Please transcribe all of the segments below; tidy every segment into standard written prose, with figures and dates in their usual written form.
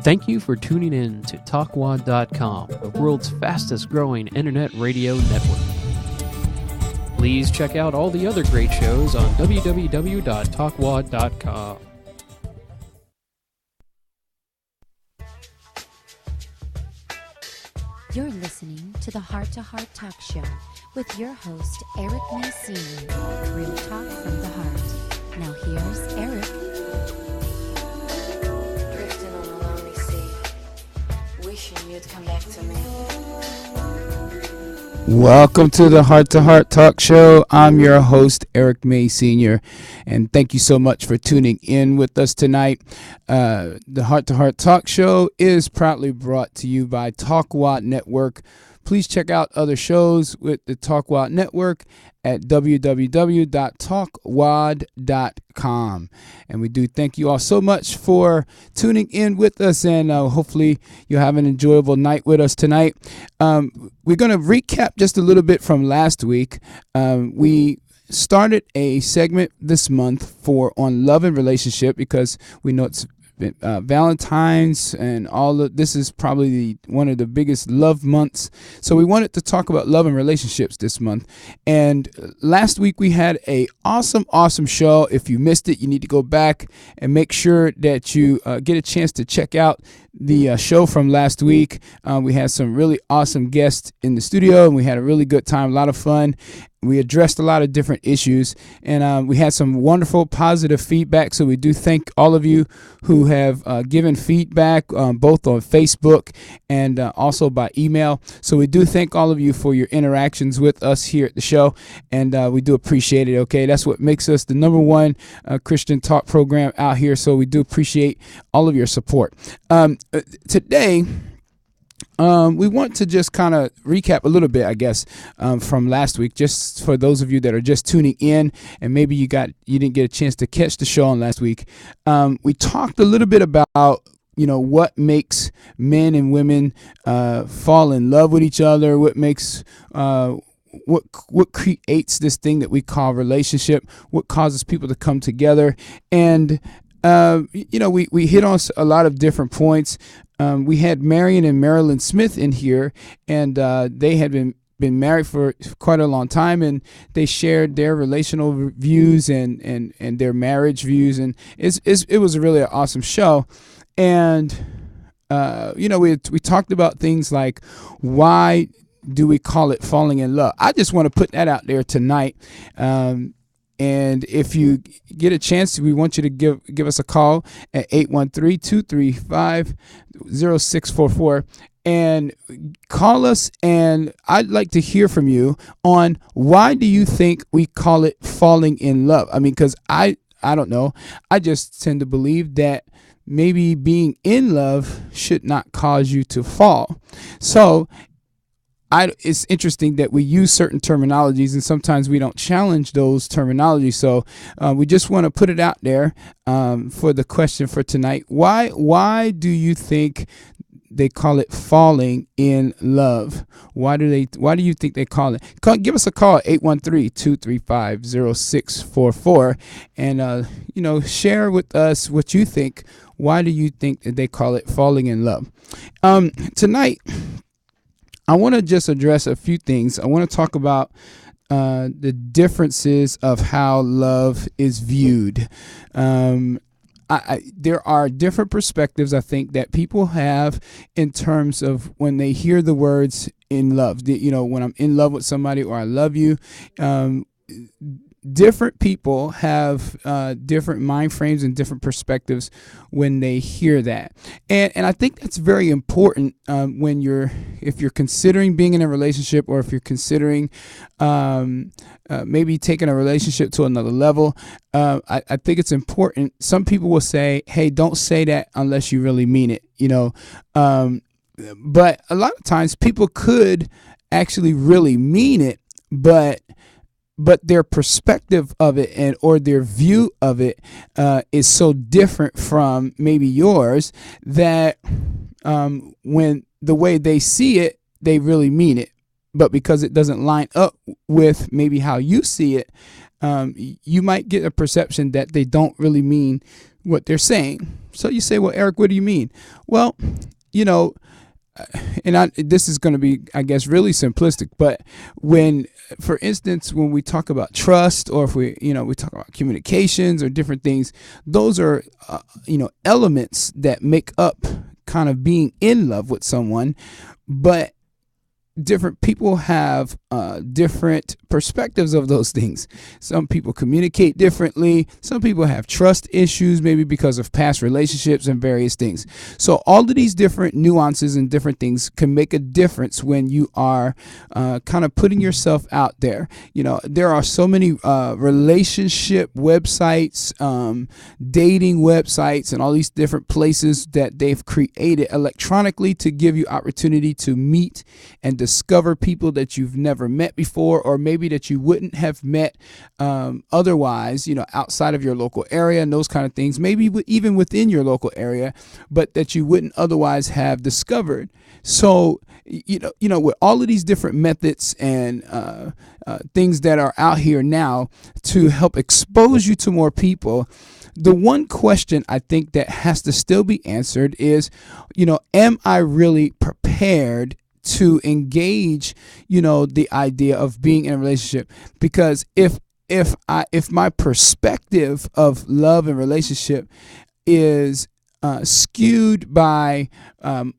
Thank you for tuning in to TalkWad.com, the world's fastest growing internet radio network. Please check out all the other great shows on www.talkwad.com. You're listening to the Heart to Heart Talk Show with your host, Eric May Sr., Real Talk from the Heart. Now here's Eric. Drifting on a lonely sea, wishing you'd come back to me. Welcome to the Heart to Heart Talk Show. I'm your host, Eric May Sr., and thank you so much for tuning in with us tonight. The Heart to Heart Talk Show is proudly brought to you by TalkWad Network. Please check out other shows with the TalkWad Network at www.talkwad.com. And we do thank you all so much for tuning in with us, and hopefully you'll have an enjoyable night with us tonight. We're going to recap just a little bit from last week. We started a segment this month on love and relationship because we know it's Valentine's and all of this is probably one of the biggest love months. So we wanted to talk about love and relationships this month. And last week we had a awesome show. If you missed it, you need to go back and make sure that you get a chance to check out the show from last week. We had some really awesome guests in the studio, and we had a really good time, a lot of fun. We addressed a lot of different issues, and we had some wonderful positive feedback. So we do thank all of you who have given feedback, both on Facebook and also by email. So we do thank all of you for your interactions with us here at the show, and we do appreciate it. Okay, that's what makes us the number one Christian talk program out here. So we do appreciate all of your support. Today, we want to just kind of recap a little bit, I guess, from last week, just for those of you that are just tuning in and maybe you didn't get a chance to catch the show on last week. We talked a little bit about what makes men and women fall in love with each other, what makes what creates this thing that we call relationship, what causes people to come together. And we hit on a lot of different points. We had Marion and Marilyn Smith in here, and they had been married for quite a long time, and they shared their relational views and their marriage views, and it was a really awesome show. And we talked about things like, why do we call it falling in love? I just want to put that out there tonight. And if you get a chance, we want you to give us a call at 813-235-0644 and call us. And I'd like to hear from you on why do you think we call it falling in love? I mean, because I don't know. I just tend to believe that maybe being in love should not cause you to fall. So it's interesting that we use certain terminologies, and sometimes we don't challenge those terminologies. So we just want to put it out there for the question for tonight. Why do you think they call it falling in love? Why do you think they call it? Give us a call at 813-235-0644 and share with us what you think. Why do you think that they call it falling in love? Tonight, I want to just address a few things. I want to talk about the differences of how love is viewed. There are different perspectives, I think, that people have in terms of when they hear the words in love. When I'm in love with somebody or I love you, different people have different mind frames and different perspectives when they hear that, and I think that's very important if you're considering being in a relationship, or if you're considering maybe taking a relationship to another level. I think it's important. Some people will say, "Hey, don't say that unless you really mean it," but a lot of times people could actually really mean it, but their perspective of it or their view of it is so different from maybe yours that when the way they see it, they really mean it. But because it doesn't line up with maybe how you see it, you might get a perception that they don't really mean what they're saying. So you say, well, Eric, what do you mean? Well, you know, this is going to be, I guess, really simplistic, but for instance, when we talk about trust, or if we talk about communications or different things, those are, elements that make up kind of being in love with someone, but different people have different perspectives of those things. Some people communicate differently. Some people have trust issues, maybe because of past relationships and various things. So all of these different nuances and different things can make a difference when you are kind of putting yourself out there. There are so many relationship websites, dating websites, and all these different places that they've created electronically to give you opportunity to meet and discover people that you've never met before, or maybe that you wouldn't have met otherwise, outside of your local area and those kind of things, maybe even within your local area, but that you wouldn't otherwise have discovered. So, with all of these different methods and things that are out here now to help expose you to more people, the one question I think that has to still be answered is, am I really prepared to engage, the idea of being in a relationship? Because if my perspective of love and relationship is skewed by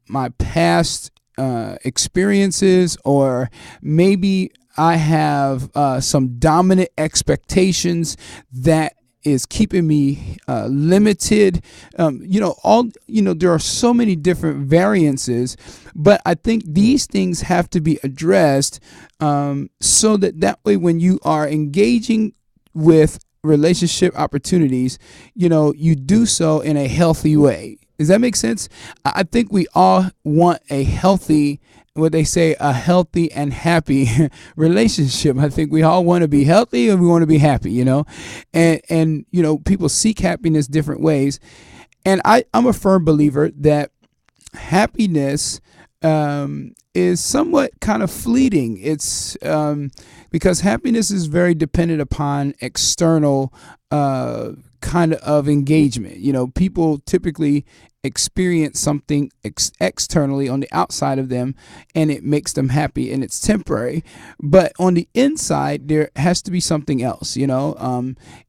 my past experiences, or maybe I have some dominant expectations that is keeping me limited. There are so many different variances, but I think these things have to be addressed so that way when you are engaging with relationship opportunities, you do so in a healthy way. Does that make sense? I think we all want a healthy, what they say, a healthy and happy relationship. I think we all want to be healthy and we want to be happy, and people seek happiness different ways. And I'm a firm believer that happiness is somewhat kind of fleeting. It's because happiness is very dependent upon external kind of engagement. People typically experience something externally on the outside of them, and it makes them happy, and it's temporary. But on the inside, there has to be something else. In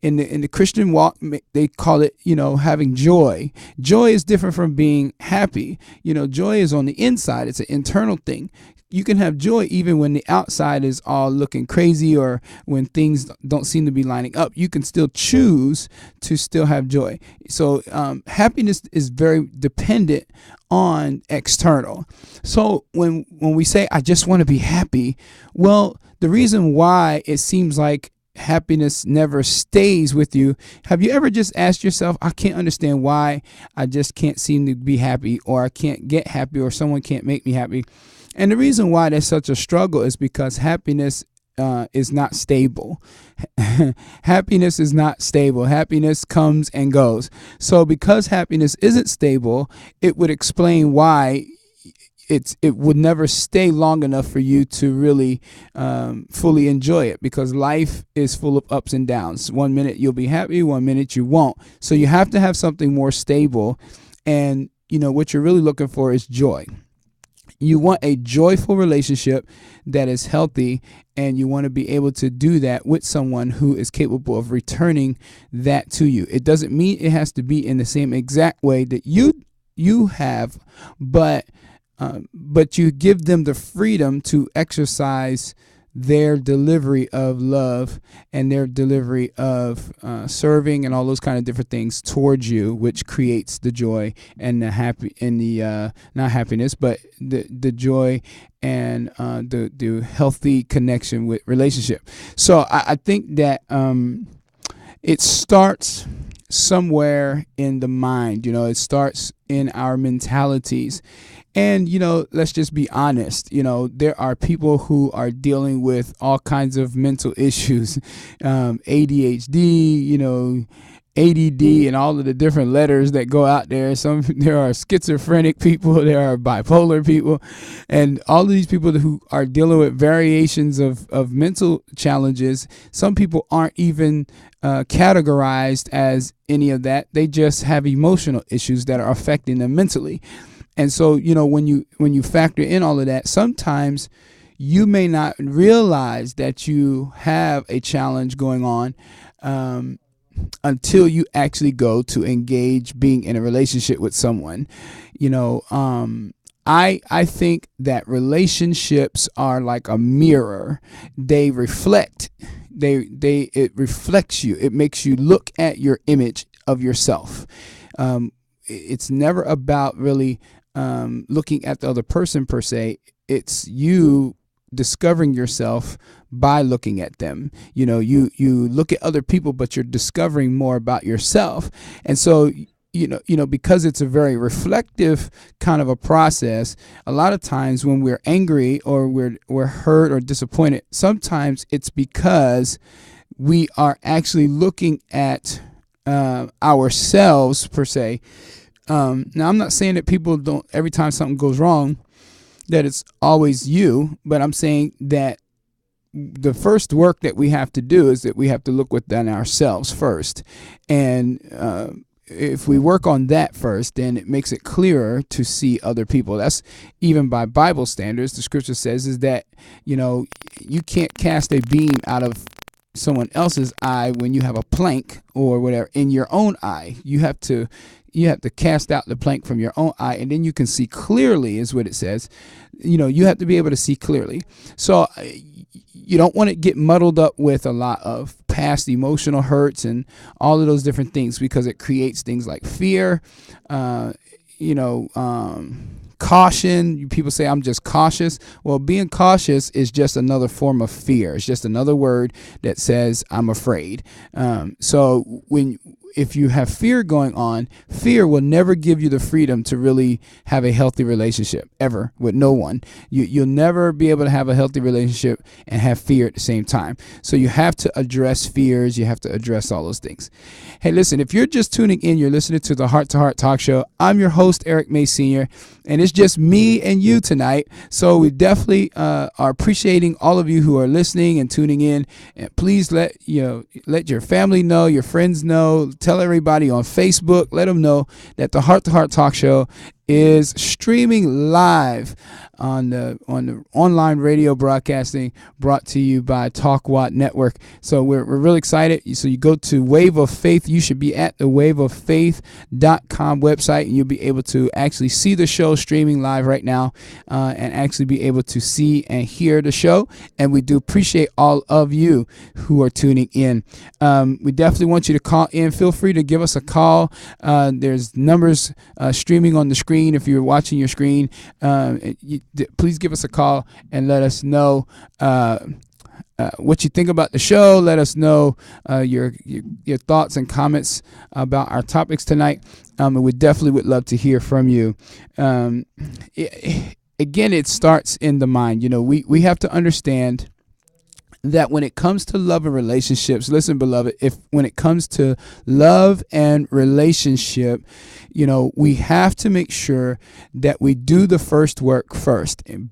the Christian walk, they call it having joy. Joy is different from being happy. Joy is on the inside. It's an internal thing. You can have joy even when the outside is all looking crazy, or when things don't seem to be lining up. You can still choose to still have joy. So happiness is very dependent on external. So when we say, I just want to be happy, well, the reason why it seems like happiness never stays with you, have you ever just asked yourself, I can't understand why I just can't seem to be happy, or I can't get happy, or someone can't make me happy? And the reason why there's such a struggle is because happiness is not stable. Happiness is not stable. Happiness comes and goes. So because happiness isn't stable, it would explain why it would never stay long enough for you to really fully enjoy it, because life is full of ups and downs. 1 minute you'll be happy, 1 minute you won't. So you have to have something more stable. And what you're really looking for is joy. You want a joyful relationship that is healthy, and you want to be able to do that with someone who is capable of returning that to you. It doesn't mean it has to be in the same exact way that you have, but you give them the freedom to exercise their delivery of love and their delivery of serving and all those kind of different things towards you, which creates the joy and the happy and the not happiness, but the joy and the healthy connection with relationship. So I think that it starts somewhere in the mind. It starts in our mentalities. And, let's just be honest, there are people who are dealing with all kinds of mental issues, ADHD, ADD and all of the different letters that go out there. There are schizophrenic people, there are bipolar people, and all of these people who are dealing with variations of mental challenges. Some people aren't even categorized as any of that. They just have emotional issues that are affecting them mentally. And so, when you factor in all of that, sometimes you may not realize that you have a challenge going on until you actually go to engage being in a relationship with someone. I think that relationships are like a mirror. They reflect. It reflects you. It makes you look at your image of yourself. It's never about really looking at the other person per se. It's you discovering yourself by looking at them. You look at other people, but you're discovering more about yourself. And so, because it's a very reflective kind of a process, a lot of times when we're angry or we're hurt or disappointed, sometimes it's because we are actually looking at ourselves per se. Now, I'm not saying that people don't, every time something goes wrong, that it's always you, but I'm saying that the first work that we have to do is that we have to look within ourselves first. And if we work on that first, then it makes it clearer to see other people. That's even by Bible standards. The scripture says is that, you can't cast a beam out of someone else's eye when you have a plank or whatever in your own eye. You have to cast out the plank from your own eye, and then you can see clearly, is what it says. You have to be able to see clearly. So you don't want to get muddled up with a lot of past emotional hurts and all of those different things, because it creates things like fear, caution. People say, I'm just cautious. Well, being cautious is just another form of fear. It's just another word that says I'm afraid. So if you have fear going on, fear will never give you the freedom to really have a healthy relationship ever with no one. You'll never be able to have a healthy relationship and have fear at the same time. So you have to address fears. You have to address all those things. Hey, listen, if you're just tuning in, you're listening to the Heart to Heart Talk Show. I'm your host, Eric May Sr., and it's just me and you tonight. So we definitely are appreciating all of you who are listening and tuning in. And please let your family know, your friends know. Tell everybody on Facebook. Let them know that the Heart to Heart Talk Show is streaming live on the online radio broadcasting brought to you by TalkWatt Network. So we're really excited. So you go to Wave of Faith. You should be at the waveoffaith.com website, and you'll be able to actually see the show streaming live right now and actually be able to see and hear the show. And we do appreciate all of you who are tuning in. We definitely want you to call in. Feel free to give us a call. There's numbers streaming on the screen. If you're watching your screen, please give us a call and let us know what you think about the show. Let us know your thoughts and comments about our topics tonight. And we definitely would love to hear from you. Again, it starts in the mind. We have to understand that when it comes to love and relationships, listen, beloved, when it comes to love and relationship, we have to make sure that we do the first work first. And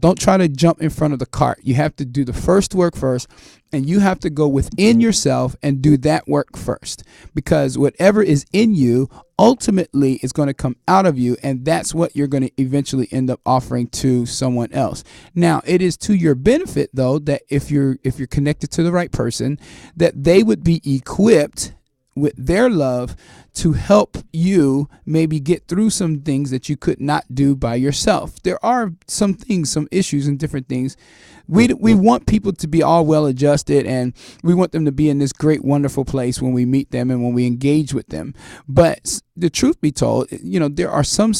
don't try to jump in front of the cart. You have to do the first work first, and you have to go within yourself and do that work first, because whatever is in you ultimately is going to come out of you, and that's what you're going to eventually end up offering to someone else. Now, it is to your benefit, though, that if you're connected to the right person, that they would be equipped with their love to help you maybe get through some things that you could not do by yourself. There are some things, some issues and different things. We want people to be all well adjusted, and we want them to be in this great, wonderful place when we meet them and when we engage with them. But the truth be told, there are some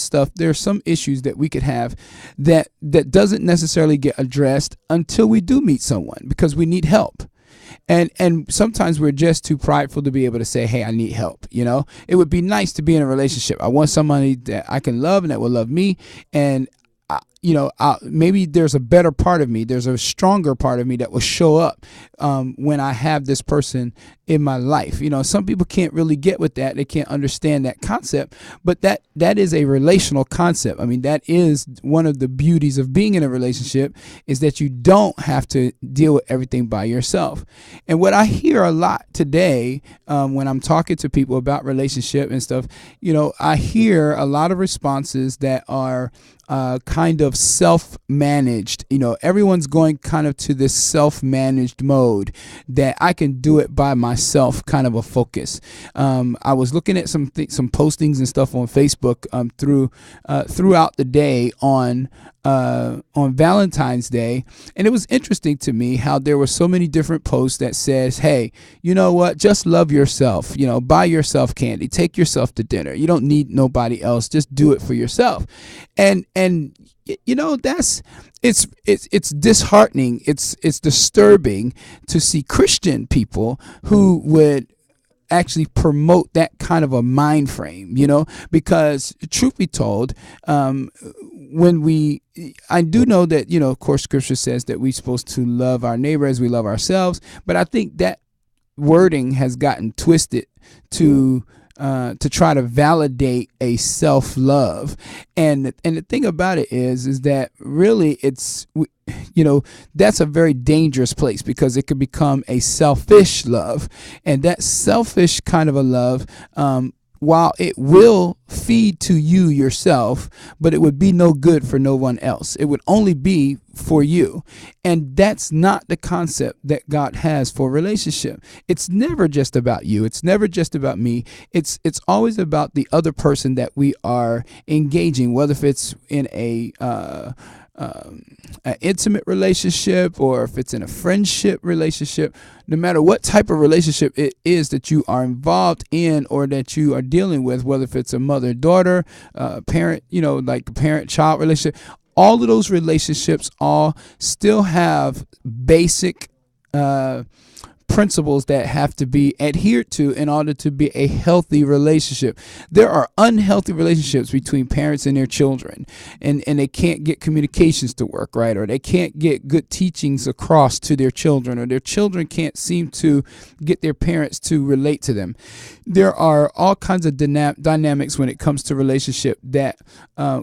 issues that we could have that doesn't necessarily get addressed until we do meet someone, because we need help. And sometimes we're just too prideful to be able to say, hey, I need help. It would be nice to be in a relationship. I want somebody that I can love and that will love me. And maybe there's a better part of me. There's a stronger part of me that will show up when I have this person in my life. Some people can't really get with that. They can't understand that concept, but that is a relational concept. I mean, that is one of the beauties of being in a relationship, is that you don't have to deal with everything by yourself. And what I hear a lot today when I'm talking to people about relationship and stuff, I hear a lot of responses that are kind of self-managed. Everyone's going kind of to this self-managed mode, that I can do it by myself kind of a focus. I was looking at some postings and stuff on Facebook throughout the day on Valentine's Day, and it was interesting to me how there were so many different posts that says, hey, you know what, just love yourself, buy yourself candy, take yourself to dinner, you don't need nobody else, just do it for yourself. And that's it's disheartening, it's disturbing to see Christian people who would actually promote that kind of a mind frame, because truth be told, I do know that, of course, Scripture says that we're supposed to love our neighbor as we love ourselves. But I think that wording has gotten twisted to try to validate a self-love. And the thing about it is that really that's a very dangerous place, because it could become a selfish love. And that selfish kind of a love, while it will feed to you yourself, but it would be no good for no one else. It would only be for you. And that's not the concept that God has for relationship. It's never just about you. It's never just about me. It's always about the other person that we are engaging, whether if it's in an intimate relationship or if it's in a friendship relationship. No matter what type of relationship it is that you are involved in or that you are dealing with, whether if it's a mother-daughter, parent, like a parent-child relationship, all of those relationships all still have basic principles that have to be adhered to in order to be a healthy relationship. There are unhealthy relationships between parents and their children, and they can't get communications to work right, or they can't get good teachings across to their children, or their children can't seem to get their parents to relate to them. There are all kinds of dynamics when it comes to relationship that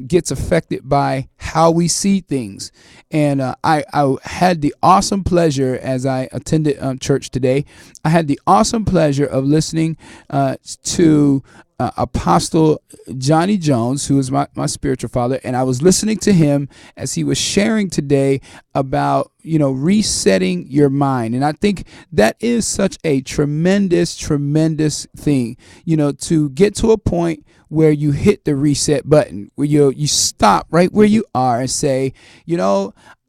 gets affected by how we see things. And I had the awesome pleasure, as I attended church today, I had the awesome pleasure of listening to Apostle Johnny Jones, who is my spiritual father, and I was listening to him as he was sharing today about resetting your mind. And I think that is such a tremendous thing, to get to a point where you hit the reset button, where you stop right where you are and say,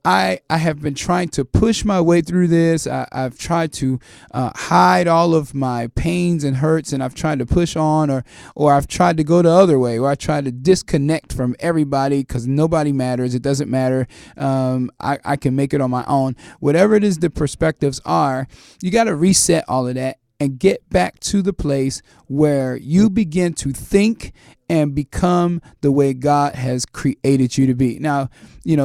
I have been trying to push my way through this. I've tried to hide all of my pains and hurts, and I've tried to push on, or I've tried to go the other way, or I tried to disconnect from everybody because nobody matters. It doesn't matter. I can make it on my own. Whatever it is the perspectives are, you got to reset all of that and get back to the place where you begin to think and become the way God has created you to be. Now,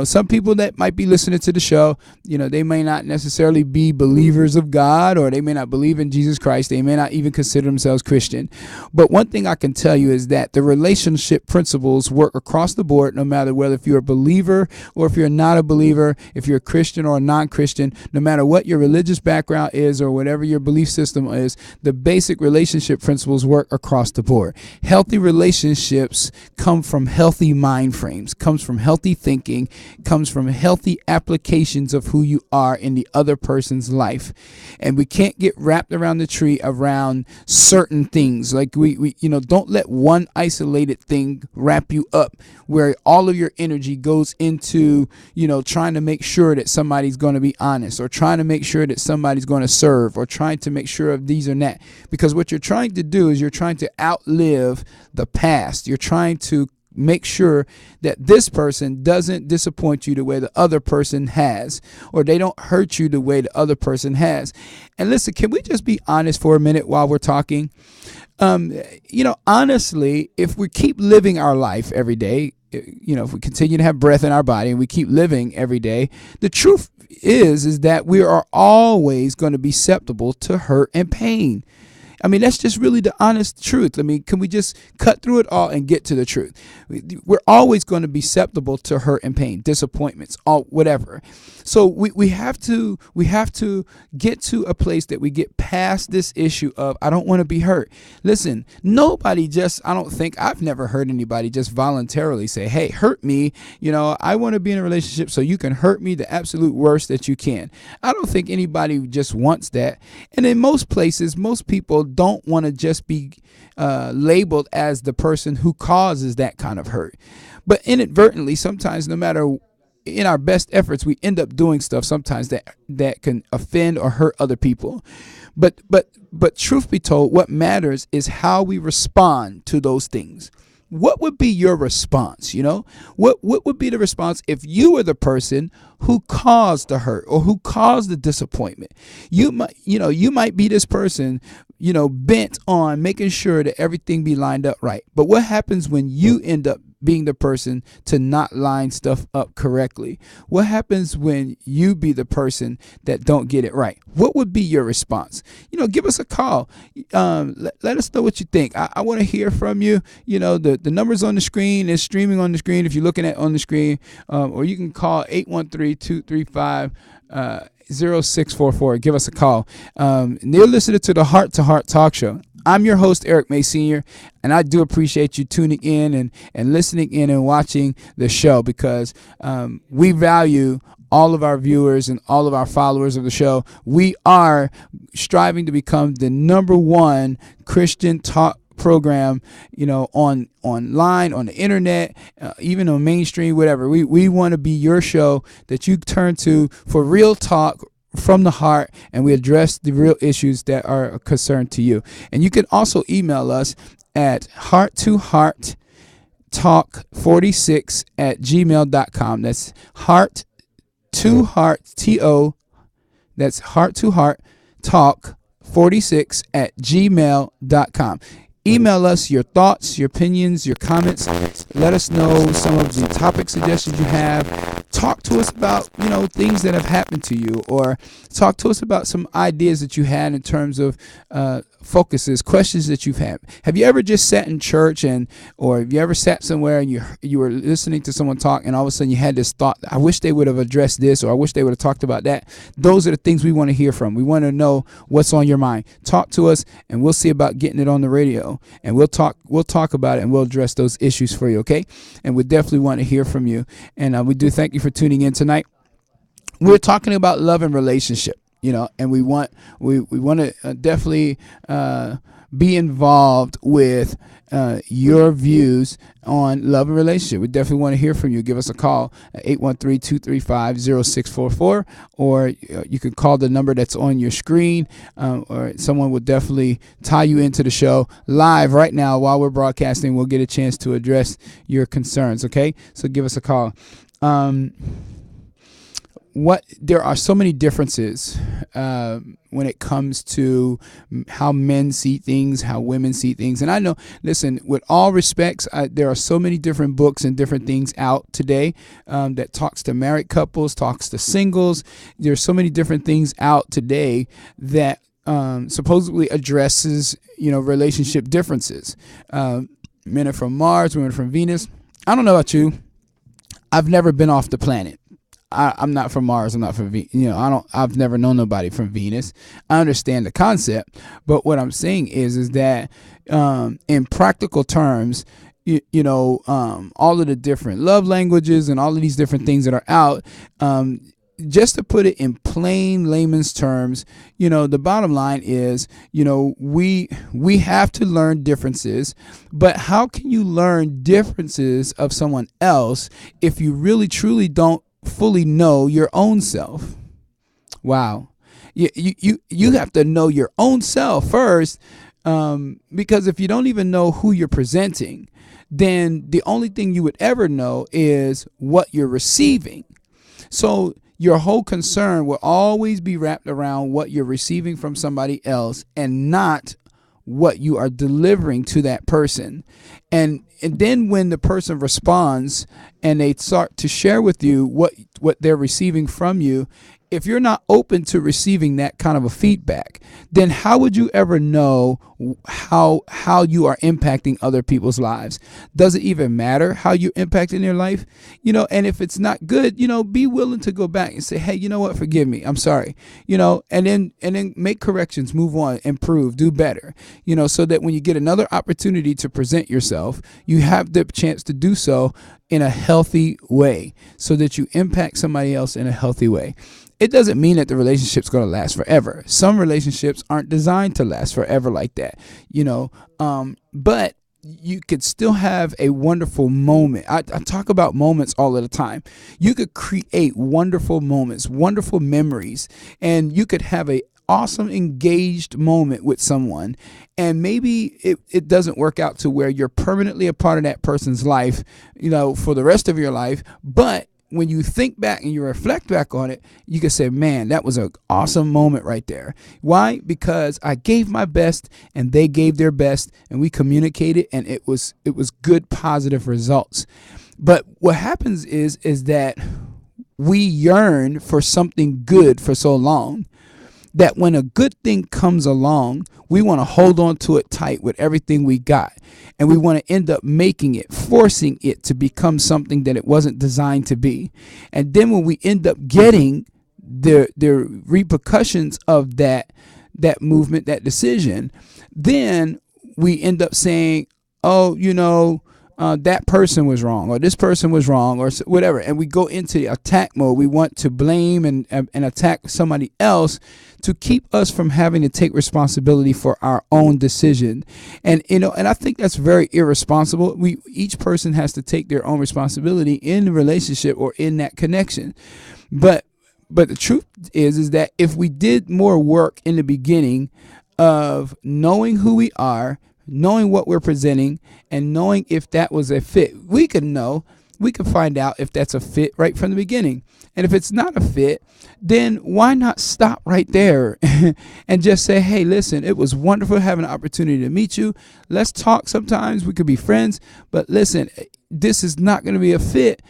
some people that might be listening to the show, they may not necessarily be believers of God, or they may not believe in Jesus Christ. They may not even consider themselves Christian. But one thing I can tell you is that the relationship principles work across the board, no matter whether if you're a believer or if you're not a believer, if you're a Christian or a non-Christian, no matter what your religious background is or whatever your belief system is, the basic relationship principles work across the board. Healthy relationships come from healthy mind frames, comes from healthy thinking, comes from healthy applications of who you are in the other person's life. And we can't get wrapped around the tree around certain things. Like we don't let one isolated thing wrap you up where all of your energy goes into, trying to make sure that somebody's going to be honest, or trying to make sure that somebody's going to serve, or trying to make sure of these or that. Because what you're trying to do is you're trying to outlive the past. You're trying to make sure that this person doesn't disappoint you the way the other person has, or they don't hurt you the way the other person has. And listen, can we just be honest for a minute while we're talking? Honestly, if we keep living our life every day, if we continue to have breath in our body and we keep living every day, the truth is that we are always going to be susceptible to hurt and pain. I mean, that's just really the honest truth. I mean, can we just cut through it all and get to the truth? We're always going to be susceptible to hurt and pain, disappointments, all whatever. So we have to get to a place that we get past this issue of I don't want to be hurt. Listen, I've never heard anybody just voluntarily say, hey, hurt me. I want to be in a relationship so you can hurt me the absolute worst that you can. I don't think anybody just wants that. And in most places, most people don't want to just be labeled as the person who causes that kind of hurt. But inadvertently, sometimes, no matter in our best efforts, we end up doing stuff sometimes that can offend or hurt other people. But truth be told, what matters is how we respond to those things. What would be your response? What would be the response if you were the person who caused the hurt or who caused the disappointment? You might be this person, bent on making sure that everything be lined up right. But what happens when you end up being the person to not line stuff up correctly? What happens when you be the person that don't get it right? What would be your response? Give us a call. Let us know what you think. I want to hear from you. The number's on the screen. It's streaming on the screen if you're looking at on the screen. Or you can call 813-235 0644. Give us a call. You're listening to the Heart to Heart Talk Show. I'm your host, Eric May Sr., and I do appreciate you tuning in and listening in and watching the show, because we value all of our viewers and all of our followers of the show. We are striving to become the #1 Christian talk program, online, on the internet, even on mainstream, whatever. We want to be your show that you turn to for real talk from the heart, and we address the real issues that are a concern to you. And you can also email us at heart2hearttalk46@gmail.com. That's heart to heart TO. That's heart2hearttalk46@gmail.com. Email us your thoughts, your opinions, your comments. Let us know some of the topic suggestions you have. Talk to us about, things that have happened to you, or talk to us about some ideas that you had in terms of focuses, questions that you've had. Have you ever just sat in church or have you ever sat somewhere and you were listening to someone talk, and all of a sudden you had this thought, I wish they would have addressed this, or I wish they would have talked about that? Those are the things we want to hear from. We want to know what's on your mind. Talk to us, and we'll see about getting it on the radio, and we'll talk about it, and we'll address those issues for you, okay? And we definitely want to hear from you. And we do thank you for tuning in tonight. We're talking about love and relationship. And we want to definitely be involved with your views on love and relationship. We definitely want to hear from you. Give us a call at 813-235-0644, or you can call the number that's on your screen, or someone will definitely tie you into the show live right now while we're broadcasting. We'll get a chance to address your concerns, okay? So give us a call. There are so many differences when it comes to how men see things, how women see things. And I know, listen, with all respects, there are so many different books and different things out today that talks to married couples, talks to singles. There's so many different things out today that supposedly addresses, relationship differences. Men are from Mars, women are from Venus. I don't know about you. I've never been off the planet. I'm not from Mars. I'm not from Venus. I've never known nobody from Venus. I understand the concept, but what I'm saying is that in practical terms, all of the different love languages and all of these different things that are out, just to put it in plain layman's terms, the bottom line is, we have to learn differences, but how can you learn differences of someone else if you really truly don't fully know your own self? Wow. You have to know your own self first, because if you don't even know who you're presenting, then the only thing you would ever know is what you're receiving. So your whole concern will always be wrapped around what you're receiving from somebody else, and not what you are delivering to that person. And then when the person responds and they start to share with you what they're receiving from you, if you're not open to receiving that kind of a feedback, then how would you ever know how you are impacting other people's lives? Does it even matter how you're impacting their life? And if it's not good, be willing to go back and say, hey, you know what? Forgive me. I'm sorry. And then make corrections, move on, improve, do better, so that when you get another opportunity to present yourself, you have the chance to do so in a healthy way so that you impact somebody else in a healthy way. It doesn't mean that the relationship's going to last forever. Some relationships aren't designed to last forever like that, but you could still have a wonderful moment. I talk about moments all of the time. You could create wonderful moments, wonderful memories, and you could have a awesome engaged moment with someone, and maybe it doesn't work out to where you're permanently a part of that person's life, for the rest of your life, but when you think back and you reflect back on it, you can say, man, that was an awesome moment right there. Why? Because I gave my best and they gave their best and we communicated, and it was good, positive results. But what happens is that we yearn for something good for so long that when a good thing comes along, we want to hold on to it tight with everything we got. And we want to end up making it, forcing it to become something that it wasn't designed to be. And then when we end up getting the repercussions of that movement, that decision, then we end up saying, oh, that person was wrong, or this person was wrong, or whatever. And we go into the attack mode. We want to blame and attack somebody else to keep us from having to take responsibility for our own decision. And I think that's very irresponsible. Each person has to take their own responsibility in the relationship or in that connection. But the truth is that if we did more work in the beginning of knowing who we are, knowing what we're presenting, and knowing if that was a fit, we can find out if that's a fit right from the beginning. And if it's not a fit, then why not stop right there and just say, hey, listen, it was wonderful having an opportunity to meet you. Let's talk sometimes. We could be friends. But listen, this is not going to be a fit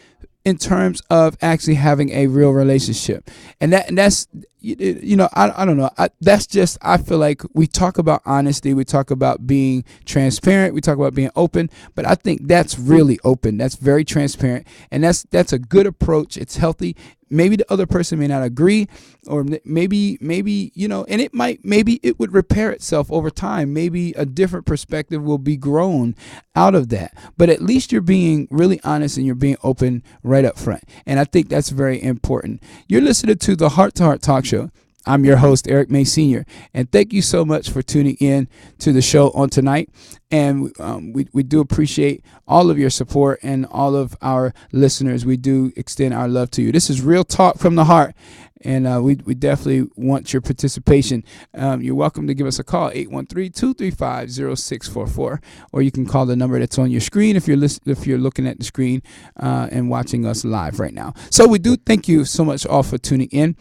in terms of actually having a real relationship. And that's, I don't know. That's just, I feel like we talk about honesty. We talk about being transparent. We talk about being open, but I think that's really open. That's very transparent. And that's a good approach. It's healthy. Maybe the other person may not agree, or maybe, and maybe it would repair itself over time. Maybe a different perspective will be grown out of that. But at least you're being really honest and you're being open right up front. And I think that's very important. You're listening to the Heart to Heart Talk Show. I'm your host, Eric May Sr., and thank you so much for tuning in to the show on tonight. And we do appreciate all of your support and all of our listeners. We do extend our love to you. This is Real Talk from the Heart, and we definitely want your participation. You're welcome to give us a call, 813-235-0644, or you can call the number that's on your screen if you're looking at the screen and watching us live right now. So we do thank you so much all for tuning in.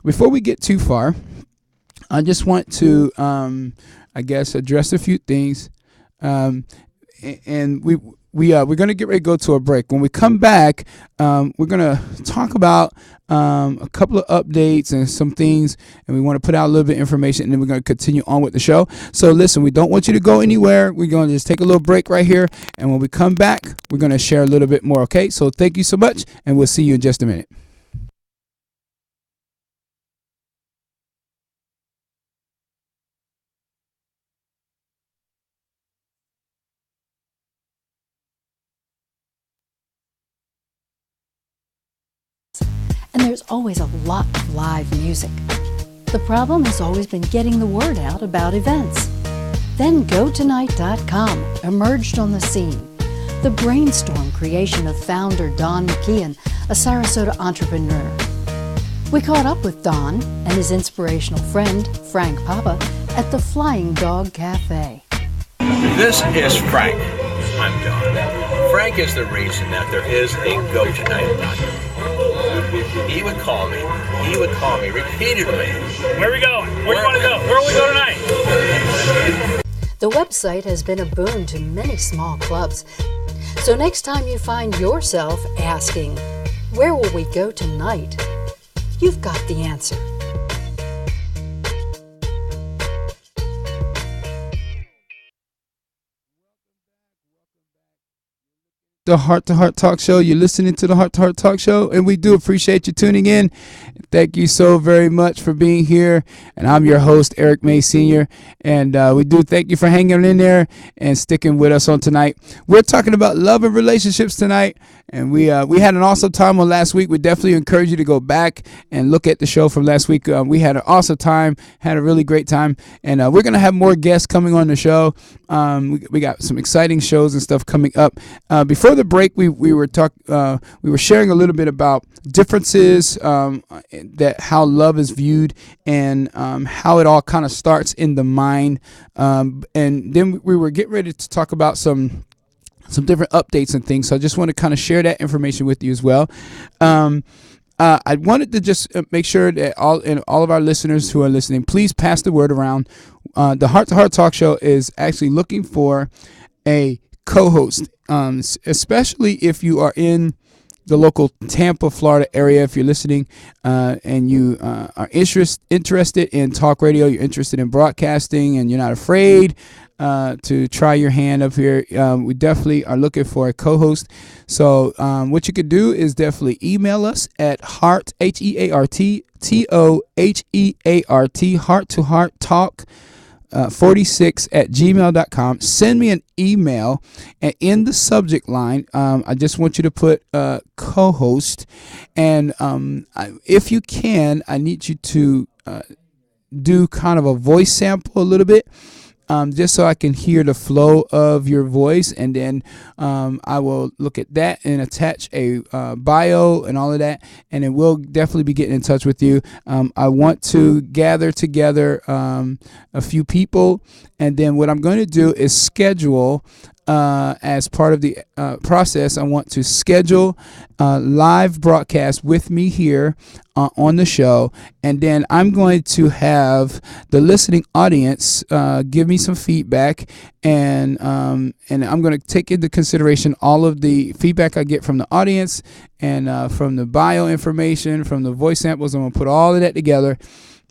Before we get too far, I just want to address a few things, and we're going to get ready to go to a break. When we come back, we're going to talk about a couple of updates and some things, and we want to put out a little bit of information, and then we're going to continue on with the show. So listen, we don't want you to go anywhere. We're going to just take a little break right here, and when we come back, we're going to share a little bit more, okay? So thank you so much, and we'll see you in just a minute. And there's always a lot of live music. The problem has always been getting the word out about events. Then GoTonight.com emerged on the scene. The brainstorm creation of founder Don McKeon, a Sarasota entrepreneur. We caught up with Don and his inspirational friend, Frank Papa, at the Flying Dog Cafe. This is Frank. I'm Don. Frank is the reason that there is a GoTonight.com. he would call me. He would call me repeatedly. Where are we going? Where do you want to go? Where will we go tonight? The website has been a boon to many small clubs. So next time you find yourself asking, where will we go tonight? You've got the answer. The Heart to Heart Talk Show. You're listening to the Heart to Heart Talk Show, and we do appreciate you tuning in. Thank you so very much for being here. And I'm your host, Eric May Sr., and we do thank you for hanging in there and sticking with us on tonight. We're talking about love and relationships tonight, and we had an awesome time on last week. We definitely encourage you to go back and look at the show from last week. We had an awesome time, had a really great time, and we're going to have more guests coming on the show. We got some exciting shows and stuff coming up. Before the break, we were sharing a little bit about differences, that how love is viewed, and how it all kind of starts in the mind. And then we were getting ready to talk about some different updates and things. So I just want to kind of share that information with you as well. I wanted to just make sure that all of our listeners who are listening, please pass the word around. The Heart to Heart Talk Show is actually looking for a co-host, especially if you are in the local Tampa, Florida area. If you're listening and you are interested in talk radio, you're interested in broadcasting, and you're not afraid to try your hand up here, we definitely are looking for a co-host. So what you could do is definitely email us at heart, HEART, TOHEART, heart to heart talk 46 at gmail.com. Send me an email, and in the subject line, I just want you to put co-host, and if you can, I need you to do kind of a voice sample a little bit, just so I can hear the flow of your voice, and then I will look at that and attach a bio and all of that, and then we'll definitely be getting in touch with you. I want to gather together a few people, and then what I'm going to do is schedule, as part of the process, I want to schedule live broadcast with me here on the show, and then I'm going to have the listening audience give me some feedback, and I'm going to take into consideration all of the feedback I get from the audience and from the bio information, from the voice samples. I'm going to put all of that together,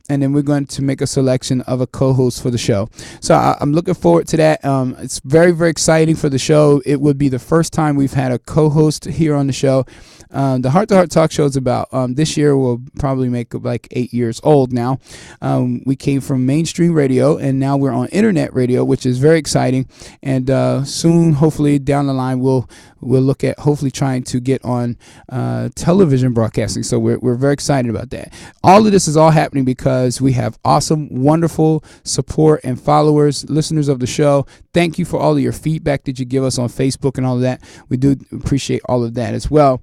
and then we're going to make a selection of a co-host for the show. So I'm looking forward to that. It's very, very exciting for the show. It would be the first time we've had a co-host here on the show. The Heart to Heart Talk Show is about, this year will probably make like 8 years old now. We came from mainstream radio, and now we're on internet radio, which is very exciting. And soon, hopefully down the line, we'll look at hopefully trying to get on television broadcasting. So we're very excited about that. All of this is all happening because we have awesome, wonderful support and followers, listeners of the show. Thank you for all of your feedback that you give us on Facebook and all of that. We do appreciate all of that as well.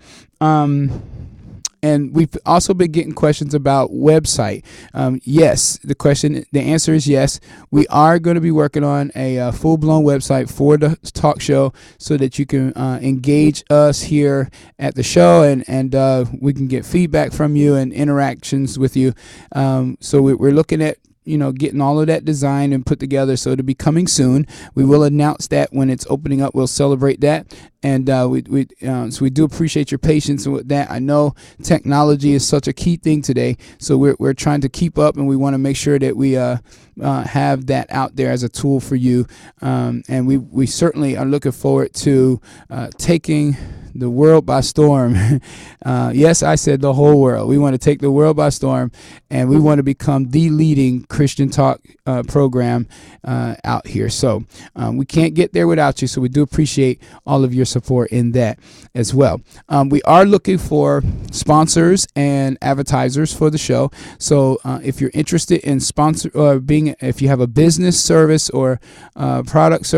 And we've also been getting questions about website. Yes, the answer is yes. We are going to be working on a full-blown website for the talk show so that you can engage us here at the show, and we can get feedback from you and interactions with you. So we're looking at getting all of that designed and put together. So it'll be coming soon. We will announce that when it's opening up. We'll celebrate that. And so we do appreciate your patience with that. I know technology is such a key thing today. So we're trying to keep up, and we want to make sure that we have that out there as a tool for you. And we certainly are looking forward to taking the world by storm. Yes, I said the whole world. We want to take the world by storm, and we want to become the leading Christian talk program out here. So we can't get there without you. So we do appreciate all of your support in that as well. We are looking for sponsors and advertisers for the show. So if you're interested in sponsor or if you have a business service or product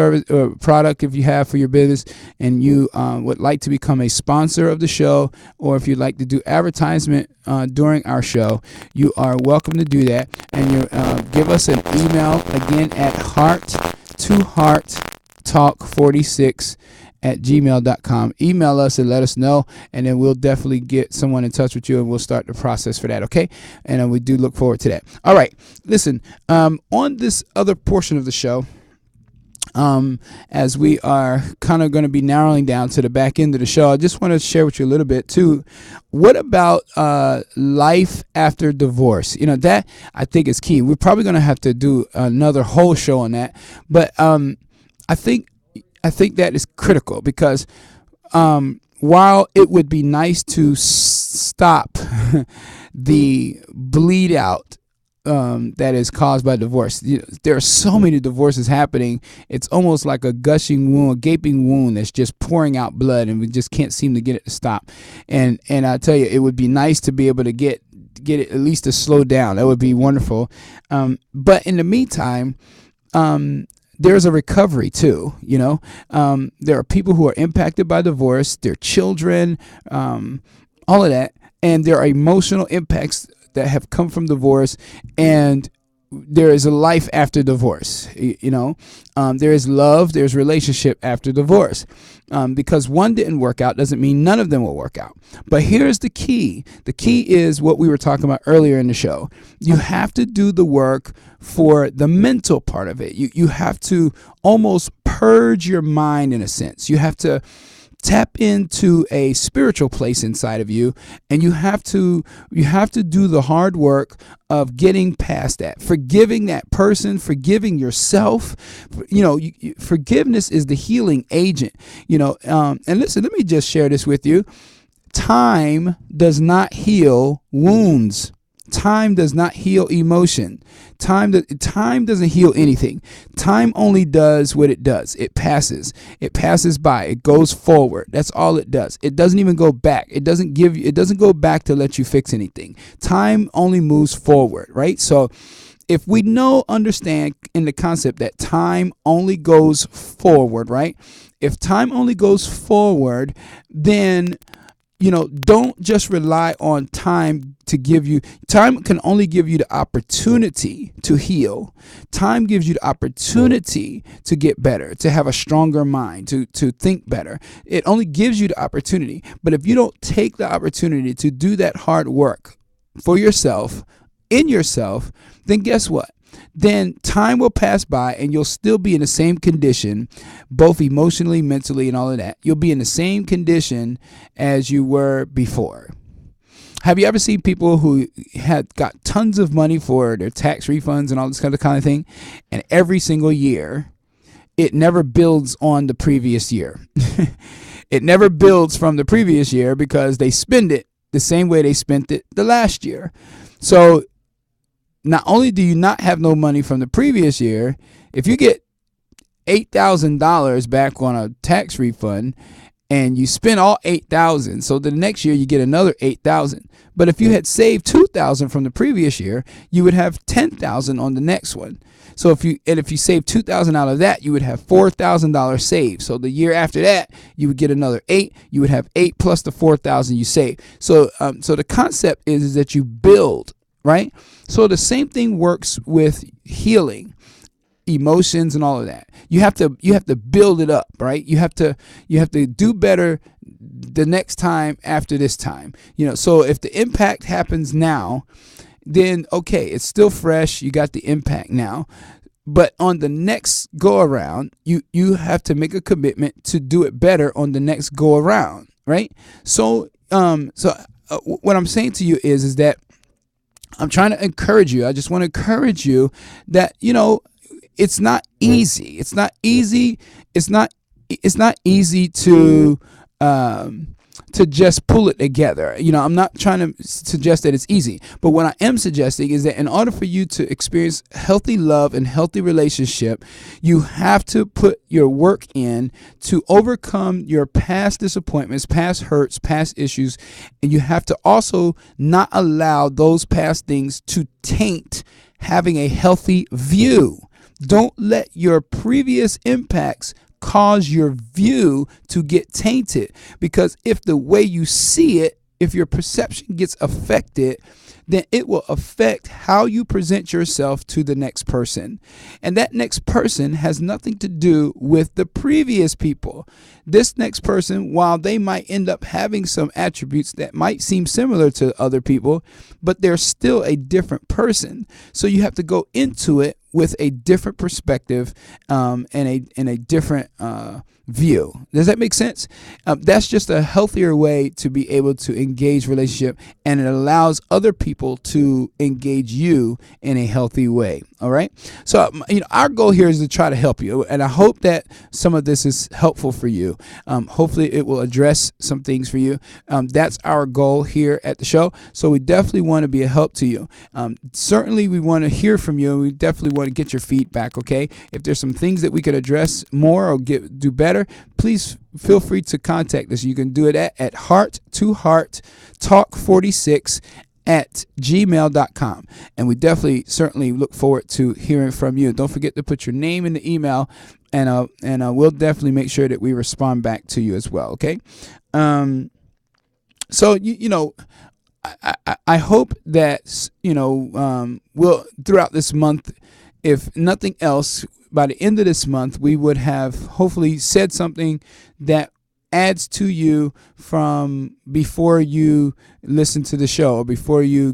if you have for your business, and you would like to become a sponsor of the show, or if you'd like to do advertisement during our show, you are welcome to do that. And you give us an email again at heart2hearttalk46 @gmail.com. Email us and let us know, and then we'll definitely get someone in touch with you, and we'll start the process for that, okay? And we do look forward to that. All right, listen, on this other portion of the show, as we are kind of going to be narrowing down to the back end of the show, I just want to share with you a little bit too. What about life after divorce? You know, that I think is key. We're probably going to have to do another whole show on that, but I think that is critical, because while it would be nice to stop the bleed out that is caused by divorce. There are so many divorces happening. It's almost like a gushing wound, a gaping wound that's just pouring out blood, and we just can't seem to get it to stop. And I tell you, it would be nice to be able to get it at least to slow down. That would be wonderful. But in the meantime, there's a recovery too. You know, there are people who are impacted by divorce, their children, all of that, and there are emotional impacts that have come from divorce, and there is a life after divorce. You know, there is love, there's relationship after divorce. Because one didn't work out doesn't mean none of them will work out. But here's the key. The key is what we were talking about earlier in the show. You have to do the work for the mental part of it. You have to almost purge your mind in a sense. You have to tap into a spiritual place inside of you, and you have to do the hard work of getting past that, forgiving that person, forgiving yourself. You know, forgiveness is the healing agent. You know, and listen, let me just share this with you. Time does not heal wounds. Time does not heal emotion. Time doesn't heal anything. Time only does what it does. It passes. It passes by. It goes forward. That's all it does. It doesn't even go back. It doesn't go back to let you fix anything. Time only moves forward, right? So if we understand in the concept that time only goes forward, right? If time only goes forward, then don't just rely on time to give you. Time can only give you the opportunity to heal. Time gives you the opportunity to get better, to have a stronger mind, to think better. It only gives you the opportunity. But if you don't take the opportunity to do that hard work for yourself, in yourself, then guess what? Then time will pass by and you'll still be in the same condition, both emotionally, mentally, and all of that. You'll be in the same condition as you were before. Have you ever seen people who had got tons of money for their tax refunds and all this kind of thing, and every single year it never builds on the previous year? It never builds from the previous year because they spend it the same way they spent it the last year. So not only do you not have no money from the previous year, if you get $8,000 back on a tax refund and you spend all $8,000, so the next year you get another $8,000. But if you had saved $2,000 from the previous year, you would have $10,000 on the next one. So if you save $2,000 out of that, you would have $4,000 saved. So the year after that, you would get another $8,000. You would have $8,000 plus the $4,000 you saved. So the concept is that you build. Right? So the same thing works with healing, emotions, and all of that. You have to build it up, right? You have to do better the next time after this time. So if the impact happens now, then okay, it's still fresh. You got the impact now. But on the next go around, you have to make a commitment to do it better on the next go around, right? So what I'm saying to you is that I'm trying to encourage you. I just want to encourage you that, it's not easy. It's not easy. It's not easy to just pull it together. I'm not trying to suggest that it's easy, but what I am suggesting is that in order for you to experience healthy love and healthy relationship, you have to put your work in to overcome your past disappointments, past hurts, past issues, and you have to also not allow those past things to taint having a healthy view. Don't let your previous impacts cause your view to get tainted, because if the way you see it, if your perception gets affected, then it will affect how you present yourself to the next person. And that next person has nothing to do with the previous people. This next person, while they might end up having some attributes that might seem similar to other people, but they're still a different person. So you have to go into it with a different perspective and a different view. Does that make sense? That's just a healthier way to be able to engage relationship, and it allows other people to engage you in a healthy way. All right. So, our goal here is to try to help you, and I hope that some of this is helpful for you. Hopefully it will address some things for you. That's our goal here at the show. So we definitely want to be a help to you. Certainly we want to hear from you, and we definitely want to get your feedback. Okay. If there's some things that we could address more or do better, please feel free to contact us. You can do it at heart2hearttalk46@gmail.com. And we certainly look forward to hearing from you. Don't forget to put your name in the email, and we'll definitely make sure that we respond back to you as well. Okay. So, I hope that, we'll, throughout this month, if nothing else, by the end of this month, we would have hopefully said something that adds to you from before you listen to the show or before you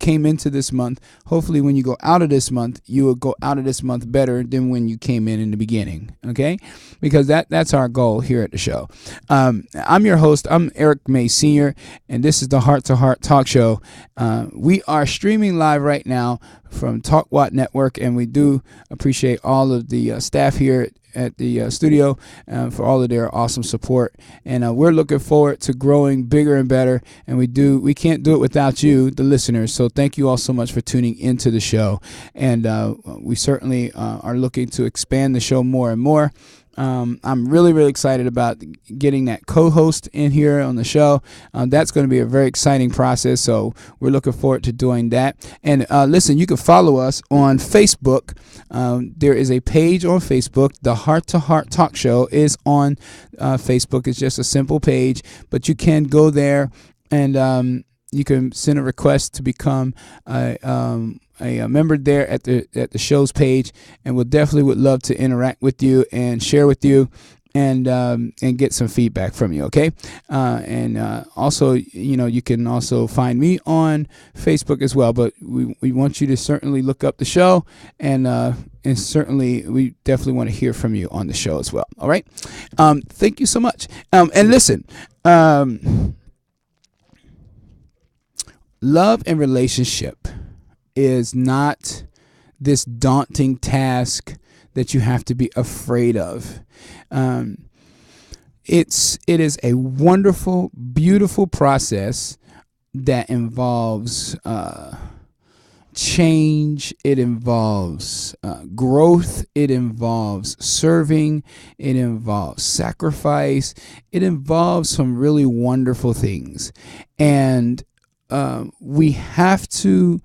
came into this month. Hopefully when you go out of this month, you will go out of this month better than when you came in the beginning. Okay. Because that's our goal here at the show. I'm your host. I'm Eric May Sr. and this is the Heart to Heart Talk Show. We are streaming live right now from TalkWatt Network, and we do appreciate all of the staff here at the studio for all of their awesome support, and we're looking forward to growing bigger and better, and we can't do it without you, the listeners. So thank you all so much for tuning into the show, and we certainly are looking to expand the show more and more. I'm really, really excited about getting that co-host in here on the show. That's going to be a very exciting process, so we're looking forward to doing that. And listen, you can follow us on Facebook. There is a page on Facebook. The Heart to Heart Talk Show is on Facebook. It's just a simple page, but you can go there and you can send a request to become a member there at the show's page, and we'll definitely would love to interact with you and share with you and get some feedback from you. Okay. And also, you can also find me on Facebook as well, but we want you to certainly look up the show, and certainly we definitely want to hear from you on the show as well. All right. Thank you so much. And listen, love and relationship is not this daunting task that you have to be afraid of. It is a wonderful, beautiful process that involves change. It involves growth. It involves serving. It involves sacrifice. It involves some really wonderful things, and we have to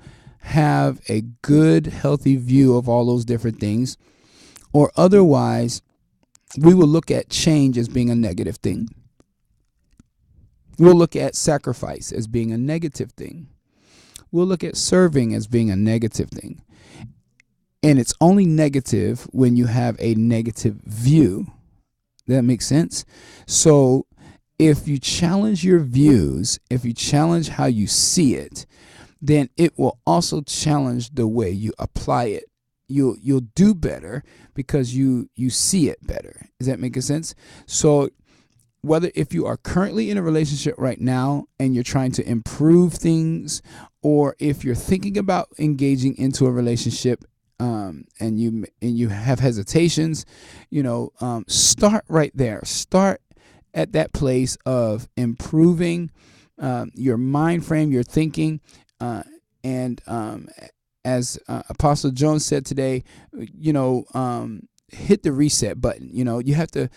have a good, healthy view of all those different things, or otherwise we will look at change as being a negative thing. We'll look at sacrifice as being a negative thing. We'll look at serving as being a negative thing. And it's only negative when you have a negative view. Does that make sense? So if you challenge your views, if you challenge how you see it, then it will also challenge the way you apply it. You'll do better because you see it better. Is that making sense? So if you are currently in a relationship right now and you're trying to improve things, or if you're thinking about engaging into a relationship and you have hesitations, start right there. Start at that place of improving your mind frame, your thinking. As Apostle Jones said today, hit the reset button. You have to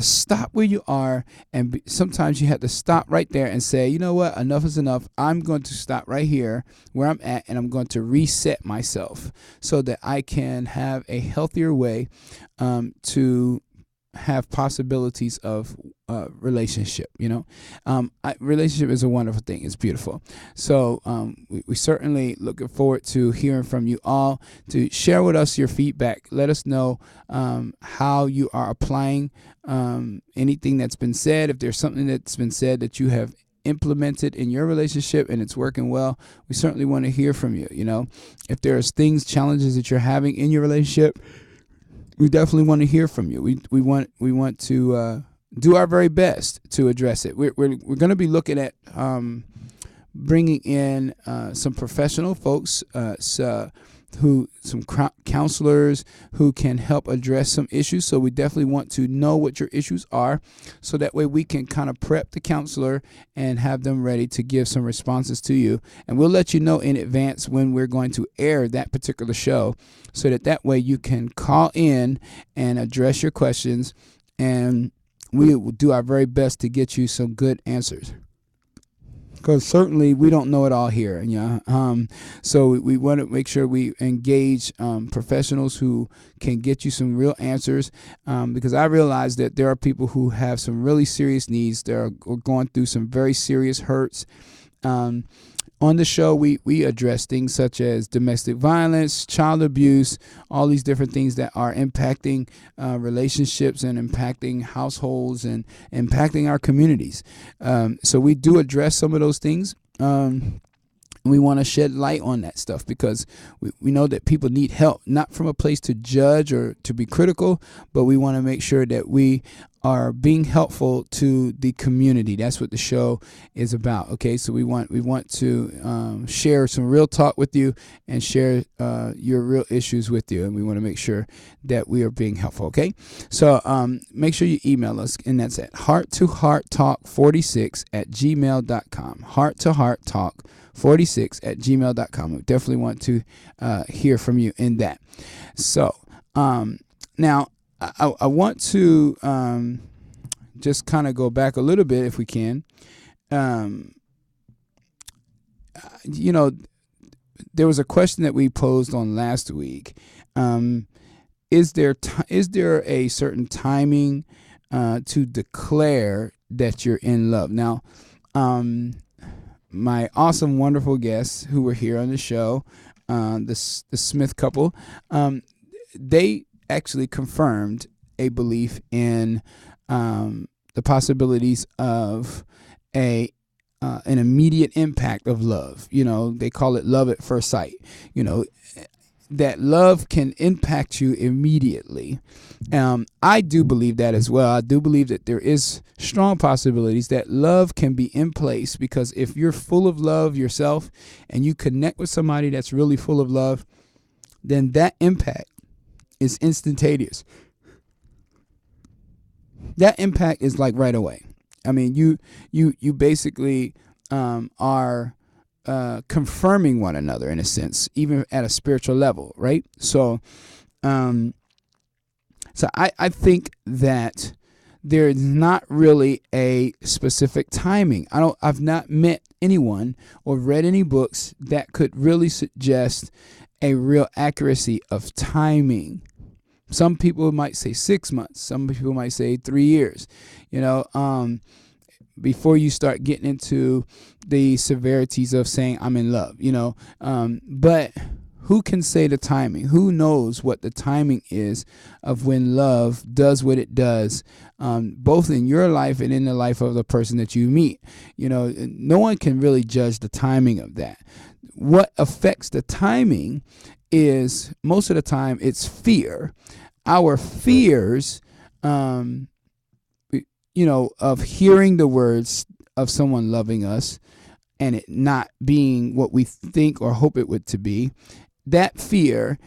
stop where you are, and sometimes you have to stop right there and say, you know what, enough is enough. I'm going to stop right here where I'm at, and I'm going to reset myself so that I can have a healthier way to have possibilities of relationship. Relationship is a wonderful thing. It's beautiful. So we certainly looking forward to hearing from you all. To share with us your feedback. Let us know how you are applying anything that's been said. If there's something that's been said that you have implemented in your relationship and it's working well, we certainly want to hear from you. If there's challenges that you're having in your relationship, we definitely want to hear from you. We want to do our very best to address it. We're going to be looking at bringing in some professional folks, some counselors who can help address some issues. So we definitely want to know what your issues are, so that way we can kind of prep the counselor and have them ready to give some responses to you. And we'll let you know in advance when we're going to air that particular show, so that way you can call in and address your questions, and we will do our very best to get you some good answers. Because certainly we don't know it all here. So we want to make sure we engage professionals who can get you some real answers, because I realize that there are people who have some really serious needs. They're going through some very serious hurts. On the show, we address things such as domestic violence, child abuse, all these different things that are impacting relationships and impacting households and impacting our communities. So we do address some of those things. We want to shed light on that stuff, because we know that people need help, not from a place to judge or to be critical, but we want to make sure that we are being helpful to the community. That's what the show is about. Okay, so we want to share some real talk with you and share your real issues with you, and we want to make sure that we are being helpful. Okay, so make sure you email us, and that's at hearttohearttalk46@gmail.com. hearttohearttalk46@gmail.com. We definitely want to hear from you in that. So now I want to just kind of go back a little bit, if we can. There was a question that we posed on last week. Is there a certain timing to declare that you're in love? Now, my awesome, wonderful guests who were here on the show, the Smith couple, they actually confirmed a belief in the possibilities of an immediate impact of love. They call it love at first sight. That love can impact you immediately. I do believe that as well. I do believe that there is strong possibilities that love can be in place, because if you're full of love yourself and you connect with somebody that's really full of love, then that impact is instantaneous. That impact is like right away. I mean, you basically are confirming one another in a sense, even at a spiritual level, right? So I think that there's not really a specific timing. I've not met anyone or read any books that could really suggest a real accuracy of timing. Some people might say 6 months. Some people might say 3 years. Before you start getting into the severities of saying I'm in love. But who can say the timing? Who knows what the timing is of when love does what it does, both in your life and in the life of the person that you meet? No one can really judge the timing of that. What affects the timing is, most of the time, it's fear. Our fears, of hearing the words of someone loving us and it not being what we think or hope it would to be, that fear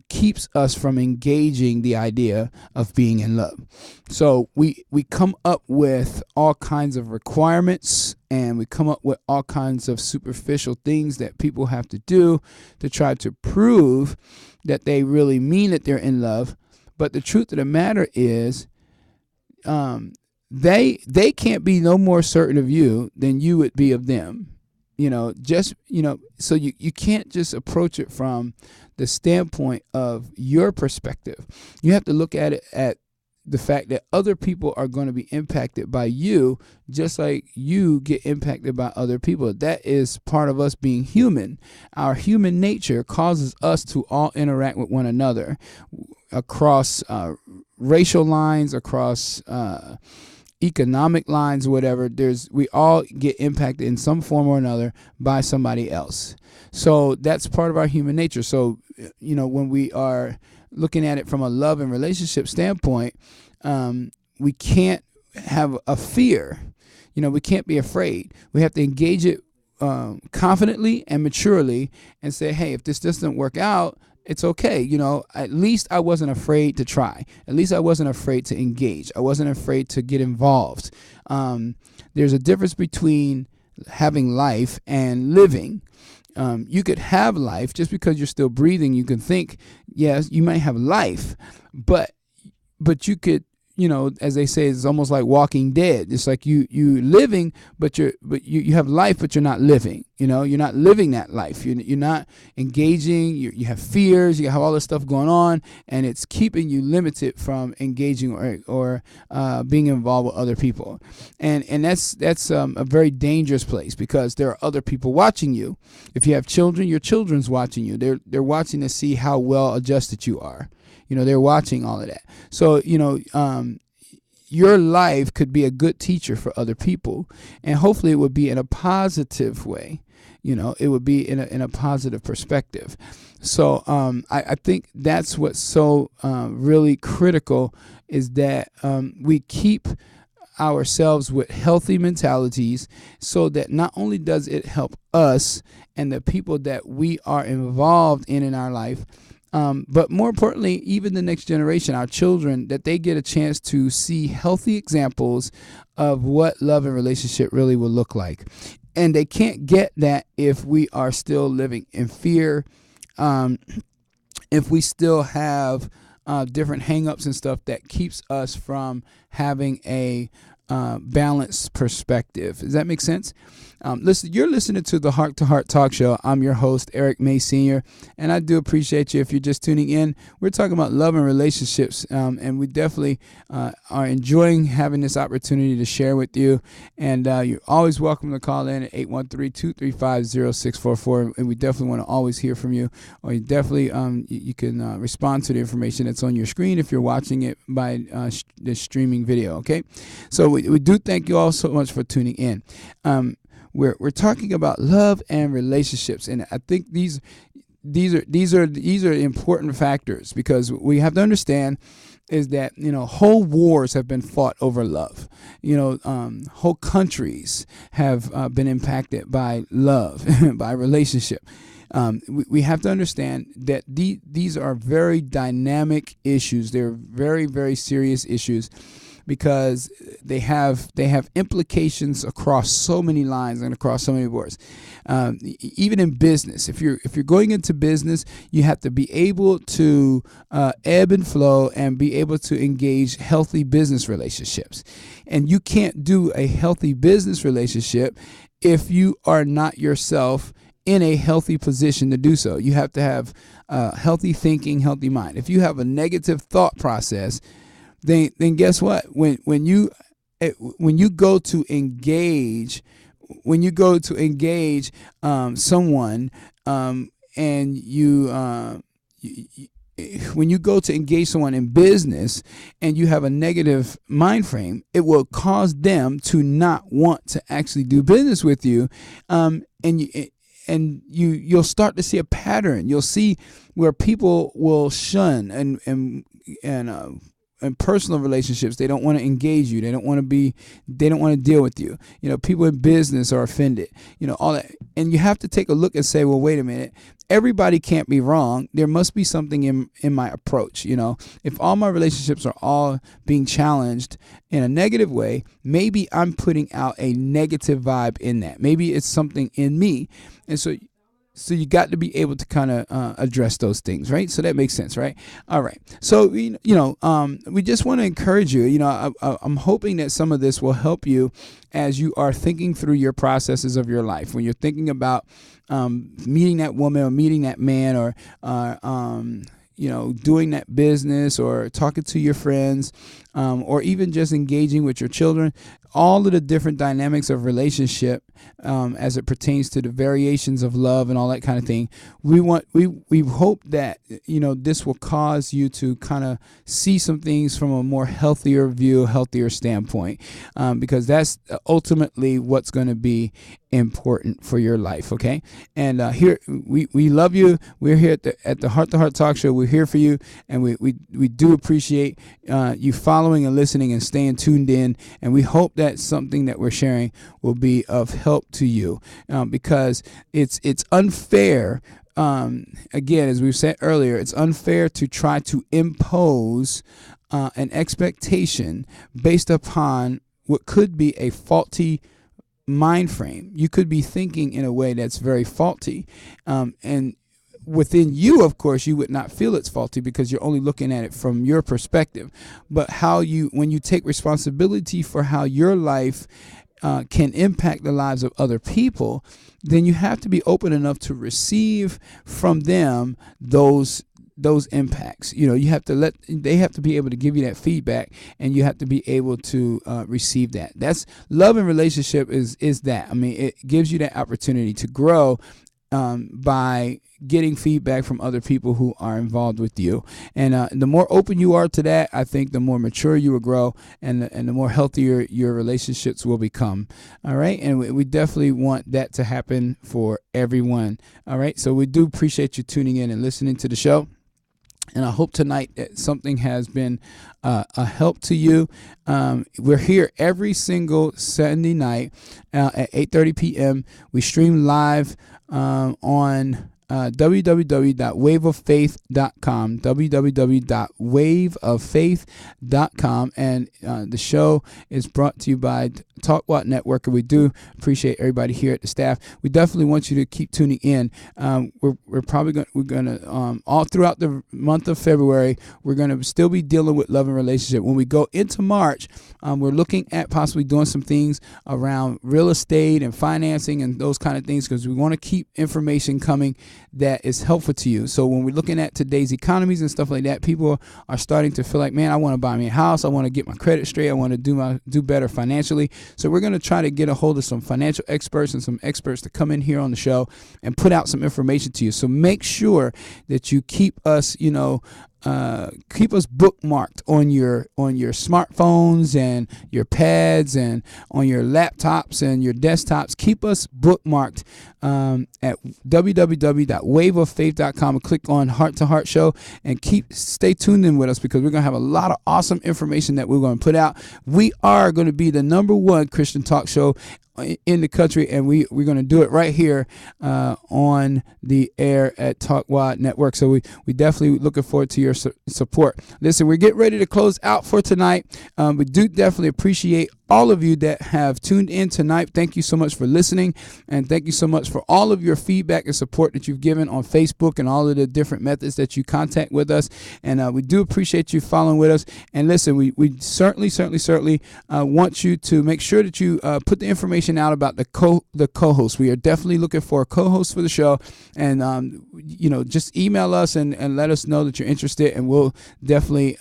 keeps us from engaging the idea of being in love. So we come up with all kinds of requirements, and we come up with all kinds of superficial things that people have to do to try to prove that they really mean that they're in love. But the truth of the matter is, they can't be no more certain of you than you would be of them. So you can't just approach it from the standpoint of your perspective. You have to look at it the fact that other people are going to be impacted by you just like you get impacted by other people. That is part of us being human. Our human nature causes us to all interact with one another across racial lines, across economic lines, whatever. We all get impacted in some form or another by somebody else. So that's part of our human nature. So, when we are looking at it from a love and relationship standpoint, we can't have a fear. We can't be afraid. We have to engage it confidently and maturely and say, hey, if this doesn't work out, it's okay. At least I wasn't afraid to try. At least I wasn't afraid to engage. I wasn't afraid to get involved. There's a difference between having life and living. You could have life just because you're still breathing. You can think, yes, you might have life, but you could, as they say, it's almost like walking dead. It's like you living, but you have life, but you're not living. You're not living that life. You're not engaging. You have fears. You have all this stuff going on, and it's keeping you limited from engaging or being involved with other people. And that's a very dangerous place because there are other people watching you. If you have children, your children's watching you. They're watching to see how well adjusted you are. They're watching all of that. So, your life could be a good teacher for other people, and hopefully it would be in a positive way. It would be in a positive perspective. So I think that's what's so really critical is that we keep ourselves with healthy mentalities so that not only does it help us and the people that we are involved in our life, but more importantly, even the next generation, our children, that they get a chance to see healthy examples of what love and relationship really will look like. And they can't get that if we are still living in fear, if we still have different hang-ups and stuff that keeps us from having a balanced perspective. Does that make sense? Listen, you're listening to the Heart to Heart Talk Show. I'm your host, Eric May Sr., and I do appreciate you if you're just tuning in. We're talking about love and relationships, and we definitely are enjoying having this opportunity to share with you. And you're always welcome to call in at 813-235-0644, and we definitely want to always hear from you. Or you definitely you can respond to the information that's on your screen if you're watching it by the streaming video. Okay, so we do thank you all so much for tuning in. We're talking about love and relationships, and I think these are important factors because we have to understand is that whole wars have been fought over love. Whole countries have been impacted by love, by relationship. We have to understand that these are very dynamic issues. They're very, very serious issues, because they have implications across so many lines and across so many boards. Even in business, if you're going into business, you have to be able to ebb and flow and be able to engage healthy business relationships. And you can't do a healthy business relationship if you are not yourself in a healthy position to do so. You have to have healthy thinking, healthy mind. If you have a negative thought process, then guess what? When you go to engage, someone, and when you go to engage someone in business and you have a negative mind frame, it will cause them to not want to actually do business with you, and you'll start to see a pattern. You'll see where people will shun and personal relationships. They don't want to engage you. They don't want to deal with you. People in business are offended, all that. And you have to take a look and say, well, wait a minute. Everybody can't be wrong. There must be something in my approach. If all my relationships are all being challenged in a negative way, maybe I'm putting out a negative vibe in that. Maybe it's something in me. And so you got to be able to kind of address those things, right? So that makes sense, right? All right. So, we just want to encourage you. I'm hoping that some of this will help you as you are thinking through your processes of your life. When you're thinking about meeting that woman or meeting that man or doing that business or talking to your friends, or even just engaging with your children, all of the different dynamics of relationship as it pertains to the variations of love and all that kind of thing. We hope that this will cause you to kind of see some things from a more healthier view, healthier standpoint, because that's ultimately what's going to be important for your life. Okay, and here we love you. We're here at the Heart to Heart Talk Show. We're here for you, and we do appreciate you following and listening and staying tuned in. And we hope that something that we're sharing will be of help to you, because it's unfair. Again, as we've said earlier, it's unfair to try to impose an expectation based upon what could be a faulty mind frame. You could be thinking in a way that's very faulty, and within you, of course, you would not feel it's faulty because you're only looking at it from your perspective. But when you take responsibility for how your life can impact the lives of other people, then you have to be open enough to receive from them those impacts. You have to they have to be able to give you that feedback, and you have to be able to receive that. That's love and relationship is that. I mean, it gives you that opportunity to grow by getting feedback from other people who are involved with you. And the more open you are to that, I think the more mature you will grow, and the more healthier your relationships will become. All right. And we definitely want that to happen for everyone. All right. So we do appreciate you tuning in and listening to the show. And I hope tonight that something has been a help to you. We're here every single Sunday night at 8:30 p.m. We stream live on www.waveoffaith.com, www.waveoffaith.com, and the show is brought to you by Talk What Network, and we do appreciate everybody here at the staff. We definitely want you to keep tuning in. We're probably going to all throughout the month of February, we're going to still be dealing with love and relationship. When we go into March, we're looking at possibly doing some things around real estate and financing and those kind of things, because we want to keep information coming that is helpful to you. So when we're looking at today's economies and stuff like that, people are starting to feel like, man, I want to buy me a house. I want to get my credit straight. I want to do better financially. So we're going to try to get a hold of some financial experts and some experts to come in here on the show and put out some information to you. So make sure that you keep us, keep us bookmarked on your smartphones and your pads and on your laptops and your desktops. Keep us bookmarked at www.waveoffaith.com and click on Heart to Heart Show, and stay tuned in with us, because we're going to have a lot of awesome information that we're going to put out. We are going to be the #1 Christian talk show in the country, and we're going to do it right here on the air at Talk What Network. So we definitely looking forward to your support. Listen, we're getting ready to close out for tonight. We do definitely appreciate all of you that have tuned in tonight. Thank you so much for listening, and thank you so much for all of your feedback and support that you've given on Facebook and all of the different methods that you contact with us. And we do appreciate you following with us. And listen, we certainly want you to make sure that you put the information out about the co-host. We are definitely looking for a co-host for the show, and just email us and let us know that you're interested, and we'll definitely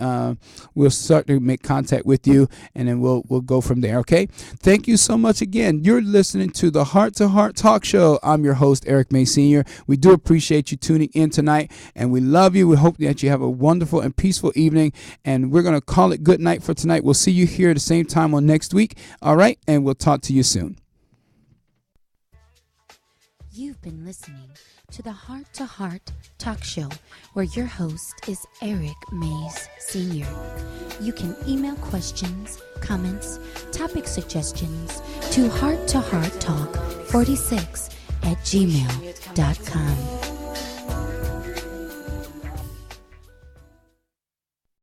we'll start to make contact with you, and then we'll go from there. Okay, thank you so much again. You're listening to the Heart to Heart Talk Show. I'm your host, Eric May Sr. We do appreciate you tuning in tonight, and we love you. We hope that you have a wonderful and peaceful evening, and we're going to call it good night for tonight. We'll see you here at the same time on next week. All right, and we'll talk to you soon. You've been listening to the Heart to Heart Talk Show, where your host is Eric Mays Sr. You can email questions, comments, topic suggestions to hearttohearttalk46@gmail.com.